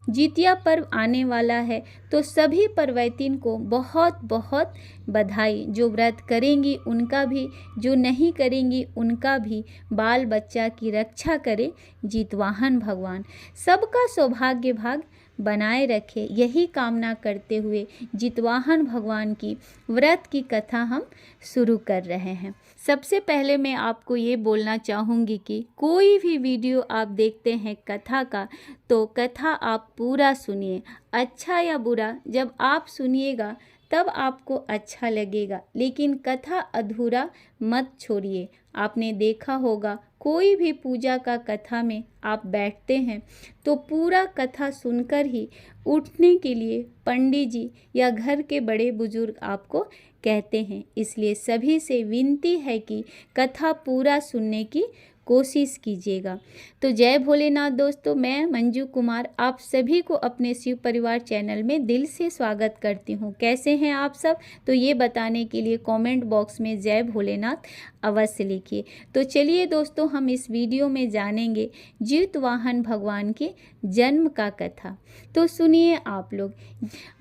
जितिया पर्व आने वाला है, तो सभी पर्वैतिन को बहुत बहुत बधाई। जो व्रत करेंगी उनका भी, जो नहीं करेंगी उनका भी। बाल बच्चा की रक्षा करे जितवाहन भगवान, सबका सौभाग्य भाग बनाए रखे, यही कामना करते हुए जितवाहन भगवान की व्रत की कथा हम शुरू कर रहे हैं। सबसे पहले मैं आपको ये बोलना चाहूँगी कि कोई भी वीडियो आप देखते हैं कथा का, तो कथा आप पूरा सुनिए। अच्छा या बुरा जब आप सुनिएगा तब आपको अच्छा लगेगा, लेकिन कथा अधूरा मत छोड़िए। आपने देखा होगा कोई भी पूजा का कथा में आप बैठते हैं तो पूरा कथा सुनकर ही उठने के लिए पंडित जी या घर के बड़े बुजुर्ग आपको कहते हैं। इसलिए सभी से विनती है कि कथा पूरा सुनने की कोशिश कीजिएगा। तो जय भोलेनाथ दोस्तों, मैं मंजू कुमार आप सभी को अपने शिव परिवार चैनल में दिल से स्वागत करती हूँ। कैसे हैं आप सब? तो ये बताने के लिए कमेंट बॉक्स में जय भोलेनाथ अवश्य लिखिए। तो चलिए दोस्तों, हम इस वीडियो में जानेंगे जितवाहन भगवान के जन्म का कथा। तो सुनिए आप लोग।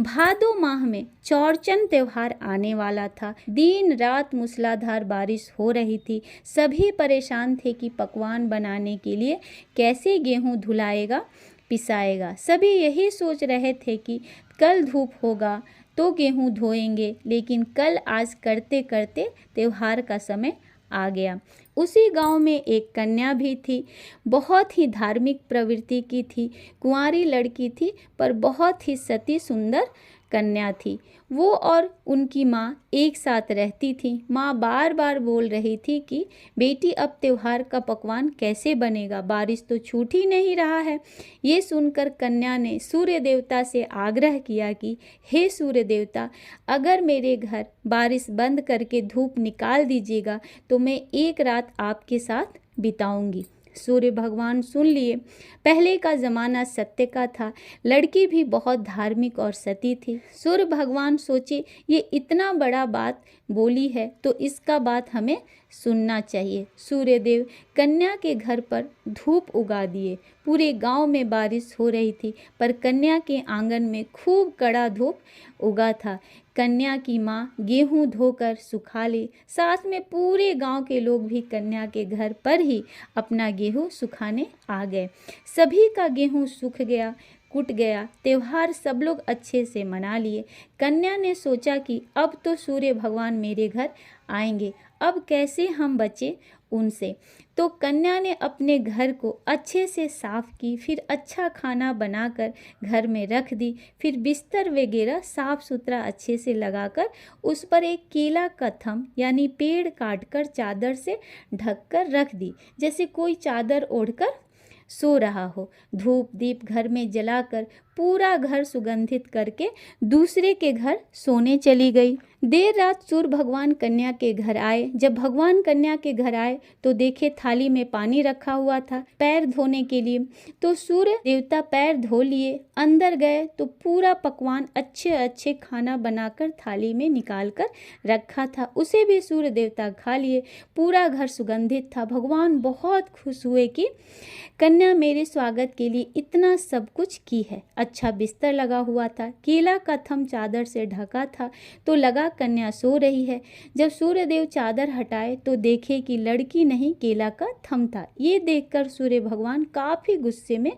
भादो माह में चौरचन त्योहार आने वाला था। दिन रात मूसलाधार बारिश हो रही थी। सभी परेशान थे कि पकवान बनाने के लिए कैसे गेहूं धुलाएगा, पिसाएगा। सभी यही सोच रहे थे कि कल धूप होगा तो गेहूं धोएंगे, लेकिन कल आज करते करते त्योहार का समय आ गया। उसी गांव में एक कन्या भी थी, बहुत ही धार्मिक प्रवृत्ति की थी। कुंवारी लड़की थी पर बहुत ही सती सुंदर कन्या थी। वो और उनकी माँ एक साथ रहती थी। माँ बार बार बोल रही थी कि बेटी अब त्योहार का पकवान कैसे बनेगा, बारिश तो छूट ही नहीं रहा है। ये सुनकर कन्या ने सूर्य देवता से आग्रह किया कि हे सूर्य देवता, अगर मेरे घर बारिश बंद करके धूप निकाल दीजिएगा तो मैं एक रात आपके साथ बिताऊंगी। सूर्य भगवान सुन लिए। पहले का ज़माना सत्य का था। लड़की भी बहुत धार्मिक और सती थी। सूर्य भगवान सोचे ये इतना बड़ा बात बोली है तो इसका बात हमें सुनना चाहिए। सूर्यदेव कन्या के घर पर धूप उगा दिए। पूरे गांव में बारिश हो रही थी पर कन्या के आंगन में खूब कड़ा धूप उगा था। कन्या की माँ गेहूं धोकर सुखा ले, साथ में पूरे गांव के लोग भी कन्या के घर पर ही अपना गेहूं सुखाने आ गए। सभी का गेहूं सूख गया, कुट गया। त्योहार सब लोग अच्छे से मना लिए। कन्या ने सोचा कि अब तो सूर्य भगवान मेरे घर आएंगे, अब कैसे हम बचे उनसे। तो कन्या ने अपने घर को अच्छे से साफ की, फिर अच्छा खाना बनाकर घर में रख दी। फिर बिस्तर वगैरह साफ सुथरा अच्छे से लगाकर उस पर एक केला का थम यानी पेड़ काटकर चादर से ढककर रख दी, जैसे कोई चादर ओढ़कर सो रहा हो। धूप दीप घर में जलाकर पूरा घर सुगंधित करके दूसरे के घर सोने चली गई। देर रात सूर्य भगवान कन्या के घर आए। जब भगवान कन्या के घर आए तो देखे थाली में पानी रखा हुआ था पैर धोने के लिए। तो सूर्य देवता पैर धो लिए, अंदर गए तो पूरा पकवान अच्छे अच्छे खाना बनाकर थाली में निकाल कर रखा था। उसे भी सूर्य देवता खा लिए। पूरा घर सुगंधित था। भगवान बहुत खुश हुए कि कन्या मेरे स्वागत के लिए इतना सब कुछ की है। अच्छा बिस्तर लगा हुआ था, केला का थम चादर से ढका था, तो लगा कन्या सो रही है। जब सूर्यदेव चादर हटाए तो देखे कि लड़की नहीं केला का थम था। ये देखकर सूर्य भगवान काफी गुस्से में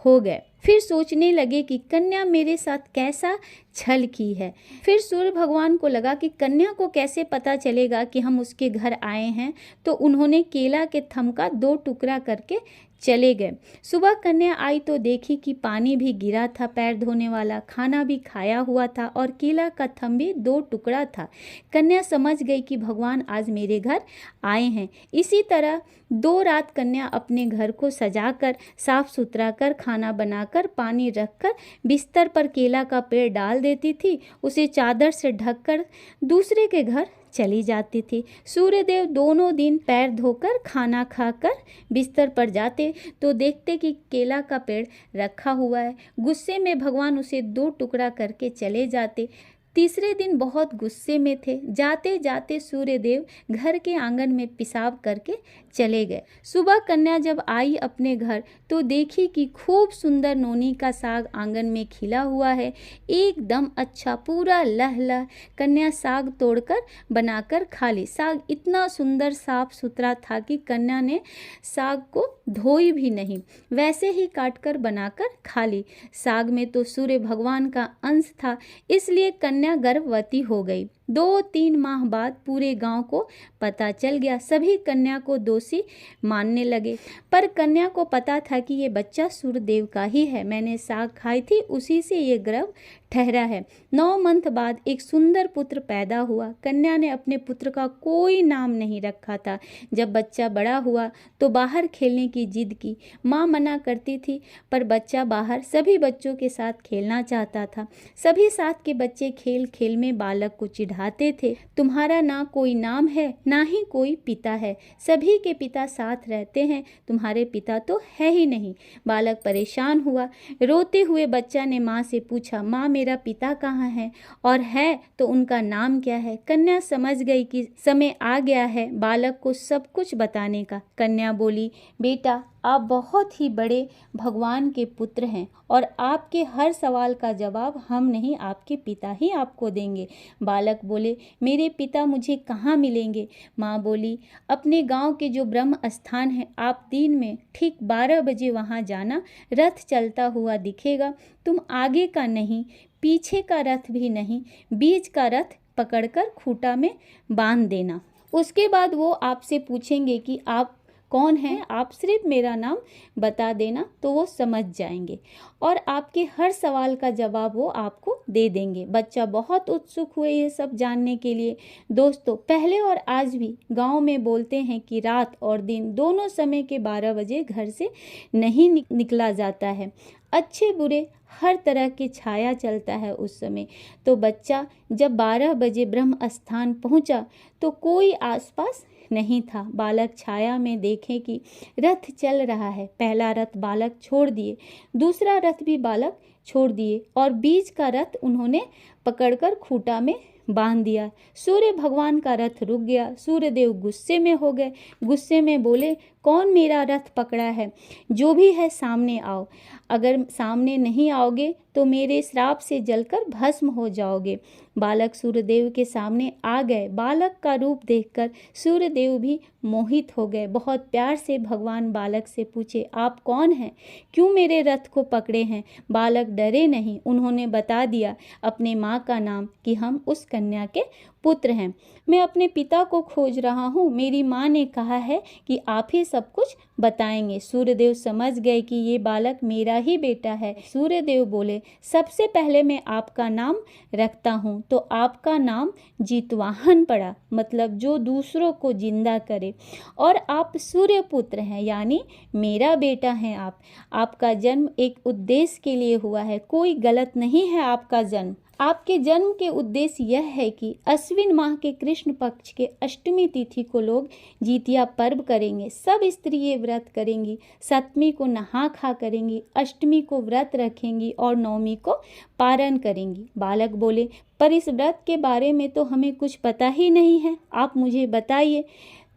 हो गए। फिर सोचने लगे कि कन्या मेरे साथ कैसा छल की है। फिर सूर्य भगवान को लगा कि कन्या को कैसे पता चलेगा कि हम उसके घर आए हैं, तो उन्होंने केला के थम का 2 टुकड़ा करके चले गए। सुबह कन्या आई तो देखी कि पानी भी गिरा था पैर धोने वाला, खाना भी खाया हुआ था और केला का थम भी 2 टुकड़ा था। कन्या समझ गई कि भगवान आज मेरे घर आए हैं। इसी तरह 2 रात कन्या अपने घर को सजाकर, साफ सुथरा कर, खाना बनाकर, पानी रखकर बिस्तर पर केला का पेड़ डाल देती थी। उसे चादर से ढककर दूसरे के घर चली जाती थी। सूर्यदेव दोनों दिन पैर धोकर खाना खाकर बिस्तर पर जाते तो देखते कि केला का पेड़ रखा हुआ है। गुस्से में भगवान उसे 2 टुकड़ा करके चले जाते। तीसरे दिन बहुत गुस्से में थे। जाते जाते सूर्यदेव घर के आंगन में पेशाब करके चले गए। सुबह कन्या जब आई अपने घर तो देखी कि खूब सुंदर नोनी का साग आंगन में खिला हुआ है, एकदम अच्छा, पूरा लह। कन्या साग तोड़कर बनाकर खा ली। साग इतना सुंदर साफ सुथरा था कि कन्या ने साग को धोई भी नहीं, वैसे ही काटकर बनाकर खा ली। साग में तो सूर्य भगवान का अंश था, इसलिए कन्या गर्भवती हो गई। 2-3 माह बाद पूरे गांव को पता चल गया। सभी कन्या को दोषी मानने लगे, पर कन्या को पता था कि ये बच्चा सूर्यदेव का ही है। मैंने साग खाई थी, उसी से ये गर्भ ठहरा है। 9 मंथ बाद एक सुंदर पुत्र पैदा हुआ। कन्या ने अपने पुत्र का कोई नाम नहीं रखा था। जब बच्चा बड़ा हुआ तो बाहर खेलने की जिद की। माँ मना करती थी, पर बच्चा बाहर सभी बच्चों के साथ खेलना चाहता था। सभी साथ के बच्चे खेल खेल में बालक को चिढ़ाते थे, तुम्हारा ना कोई नाम है, ना ही कोई पिता है। सभी के पिता साथ रहते हैं, तुम्हारे पिता तो है ही नहीं। बालक परेशान हुआ। रोते हुए बच्चा ने माँ से पूछा, माँ मेरा पिता कहाँ है, और है तो उनका नाम क्या है? कन्या समझ गई कि समय आ गया है बालक को सब कुछ बताने का। कन्या बोली, बेटा आप बहुत ही बड़े भगवान के पुत्र हैं और आपके हर सवाल का जवाब हम नहीं, आपके पिता ही आपको देंगे। बालक बोले, मेरे पिता मुझे कहाँ मिलेंगे? माँ बोली, अपने गांव के जो ब्रह्म स्थान है, आप दिन में ठीक 12 बजे वहाँ जाना। रथ चलता हुआ दिखेगा। तुम आगे का नहीं, पीछे का रथ भी नहीं, बीच का रथ पकड़कर खूंटा में बांध देना। उसके बाद वो आपसे पूछेंगे कि आप कौन है, आप सिर्फ मेरा नाम बता देना तो वो समझ जाएंगे और आपके हर सवाल का जवाब वो आपको दे देंगे। बच्चा बहुत उत्सुक हुए ये सब जानने के लिए। दोस्तों, पहले और आज भी गांव में बोलते हैं कि रात और दिन दोनों समय के 12 बजे घर से नहीं निकला जाता है। अच्छे बुरे हर तरह की छाया चलता है उस समय। तो बच्चा जब 12 बजे ब्रह्म स्थान पहुंचा तो कोई आसपास नहीं था। बालक छाया में देखे कि रथ चल रहा है। पहला रथ बालक छोड़ दिए, दूसरा रथ भी बालक छोड़ दिए और बीच का रथ उन्होंने पकड़कर खूंटा में बांध दिया। सूर्य भगवान का रथ रुक गया। सूर्यदेव गुस्से में हो गए। गुस्से में बोले, कौन मेरा रथ पकड़ा है? जो भी है सामने आओ। अगर सामने नहीं आओगे तो मेरे श्राप से जलकर भस्म हो जाओगे। बालक सूर्यदेव के सामने आ गए। बालक का रूप देखकर सूर्यदेव भी मोहित हो गए। बहुत प्यार से भगवान बालक से पूछे, आप कौन हैं? क्यों मेरे रथ को पकड़े हैं? बालक डरे नहीं, उन्होंने बता दिया अपने माँ का नाम कि हम उस कन्या के पुत्र हैं। मैं अपने पिता को खोज रहा हूँ। मेरी माँ ने कहा है कि आप ही सब कुछ बताएंगे। सूर्यदेव समझ गए कि ये बालक मेरा ही बेटा है। सूर्यदेव बोले, सबसे पहले मैं आपका नाम रखता हूँ। तो आपका नाम जितवाहन पड़ा, मतलब जो दूसरों को जिंदा करे। और आप सूर्यपुत्र हैं, यानी मेरा बेटा हैं आप। आपका जन्म एक उद्देश्य के लिए हुआ है, कोई गलत नहीं है आपका जन्म। आपके जन्म के उद्देश्य यह है कि अश्विन माह के कृष्ण पक्ष के अष्टमी तिथि को लोग जितिया पर्व करेंगे। सब स्त्रियां व्रत करेंगी, सप्तमी को नहा खा करेंगी, अष्टमी को व्रत रखेंगी और नवमी को पारण करेंगी। बालक बोले, पर इस व्रत के बारे में तो हमें कुछ पता ही नहीं है, आप मुझे बताइए।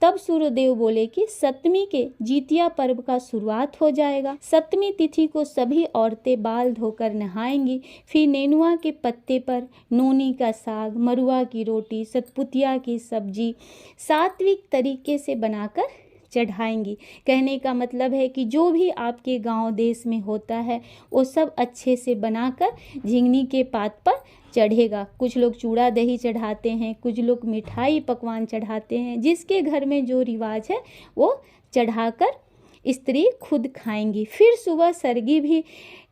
तब सूर्यदेव बोले कि सप्तमी के जितिया पर्व का शुरुआत हो जाएगा। सप्तमी तिथि को सभी औरतें बाल धोकर नहाएंगी, फिर नेनुआ के पत्ते पर नोनी का साग, मरुआ की रोटी, सतपुतिया की सब्जी सात्विक तरीके से बनाकर चढ़ाएंगी। कहने का मतलब है कि जो भी आपके गांव देश में होता है वो सब अच्छे से बनाकर झिंगनी के पात पर चढ़ेगा। कुछ लोग चूड़ा दही चढ़ाते हैं, कुछ लोग मिठाई पकवान चढ़ाते हैं। जिसके घर में जो रिवाज है वो चढ़ाकर स्त्री खुद खाएंगी। फिर सुबह सरगी भी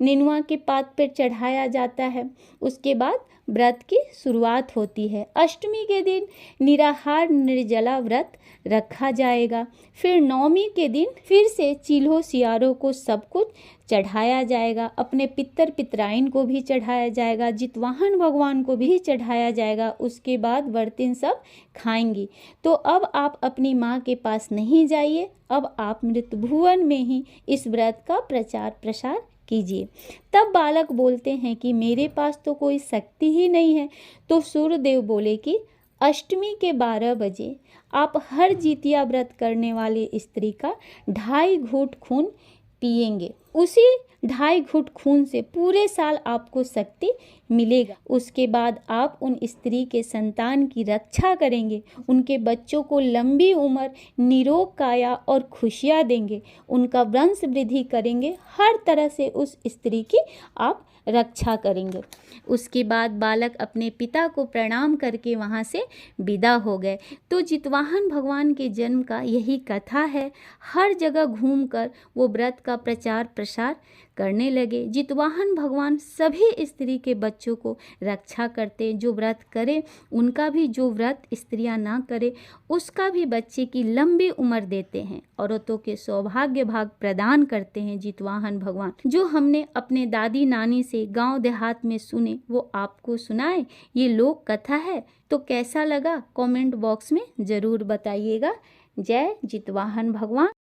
नेनुआ के पात पर चढ़ाया जाता है। उसके बाद व्रत की शुरुआत होती है। अष्टमी के दिन निराहार निर्जला व्रत रखा जाएगा। फिर नवमी के दिन फिर से चील्हों सियारों को सब कुछ चढ़ाया जाएगा। अपने पितर पितराइन को भी चढ़ाया जाएगा, जितवाहन भगवान को भी चढ़ाया जाएगा। उसके बाद व्रतिन सब खाएंगी। तो अब आप अपनी माँ के पास नहीं जाइए, अब आप मृत भुवन में ही इस व्रत का प्रचार प्रसार कीजिए। तब बालक बोलते हैं कि मेरे पास तो कोई शक्ति ही नहीं है। तो सूर्यदेव बोले कि अष्टमी के 12 बजे आप हर जितिया व्रत करने वाली स्त्री का 2.5 घूंट खून पिएंगे। उसी 2.5 घूंट खून से पूरे साल आपको शक्ति मिलेगा। उसके बाद आप उन स्त्री के संतान की रक्षा करेंगे, उनके बच्चों को लंबी उम्र, निरोग काया और खुशियाँ देंगे, उनका वंश वृद्धि करेंगे, हर तरह से उस स्त्री की आप रक्षा करेंगे। उसके बाद बालक अपने पिता को प्रणाम करके वहाँ से विदा हो गए। तो जितवाहन भगवान के जन्म का यही कथा है। हर जगह घूमकर वो व्रत का प्रचार प्रसार करने लगे। जितवाहन भगवान सभी स्त्री के बच्चों को रक्षा करते, जो व्रत करे उनका भी, जो व्रत स्त्रियां ना करे उसका भी बच्चे की लंबी उम्र देते हैं, औरतों के सौभाग्य भाग प्रदान करते हैं जितवाहन भगवान। जो हमने अपने दादी नानी से गांव देहात में सुने वो आपको सुनाए, ये लोक कथा है। तो कैसा लगा कमेंट बॉक्स में ज़रूर बताइएगा। जय जितवाहन भगवान।